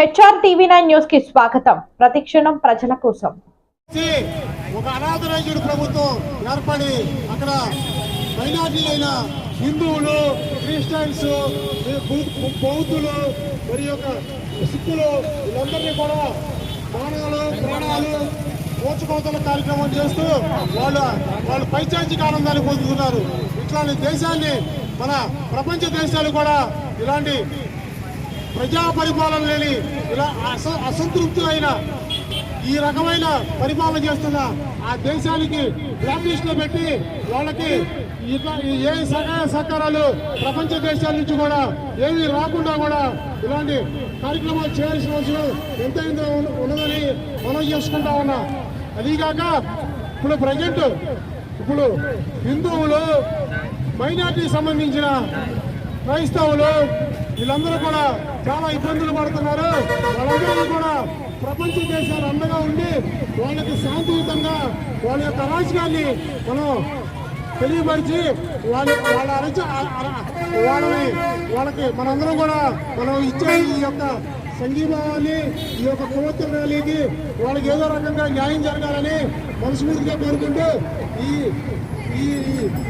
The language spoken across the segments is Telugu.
HRTV9 న్యూస్ కి స్వాగతం. ప్రతిక్షణం ప్రజల కోసం. ఒక అనాథరైజ్డ్ ప్రభుత్వం ఏర్పడి అక్కడ మైనారిటీలైన హిందువులు, క్రిస్టియన్స్, బౌద్ధులు మరియు సిక్కులు వీళ్ళందరినీ కూడా ప్రాణాలు మోచుకోతల కార్యక్రమం చేస్తూ వాళ్ళు పైచాంచిక ఆనందాన్ని పొందుతున్నారు. ఇట్లాంటి దేశాన్ని మన ప్రపంచ దేశాలు కూడా ఇలాంటి ప్రజా పరిపాలన లేని ఇలా అసంతృప్తులైన ఈ రకమైన పరిపాలన చేస్తున్న ఆ దేశానికి బ్లాక్ లిస్ట్ లో పెట్టి వాళ్ళకి ఏ సహాయ సహకారాలు ప్రపంచ దేశాల నుంచి కూడా ఏమీ రాకుండా కూడా ఇలాంటి కార్యక్రమాలు చేయాల్సిన అవసరం ఎంతైందో ఉన్నదని మనం చేసుకుంటా ఉన్నా. అదీగాక ఇప్పుడు హిందువులు, మైనార్టీకి సంబంధించిన క్రైస్తవులు వీళ్ళందరూ కూడా చాలా ఇబ్బందులు పడుతున్నారు. వాళ్ళందరూ కూడా ప్రపంచ దేశాలు అండగా ఉండి వాళ్ళకి శాంతియుతంగా వాళ్ళ యొక్క రాజకీయాన్ని మనం తెలియపరిచి వాళ్ళకి మనందరం కూడా మనం ఇచ్చే ఈ యొక్క సంఘీభావాన్ని, ఈ యొక్క కొవ్వొత్తుల ర్యాలీకి వాళ్ళకి ఏదో రకంగా న్యాయం జరగాలని మనస్ఫూర్తిగా కోరుకుంటూ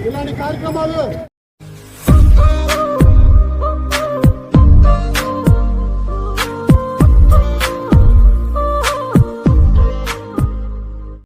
ఇలాంటి కార్యక్రమాలు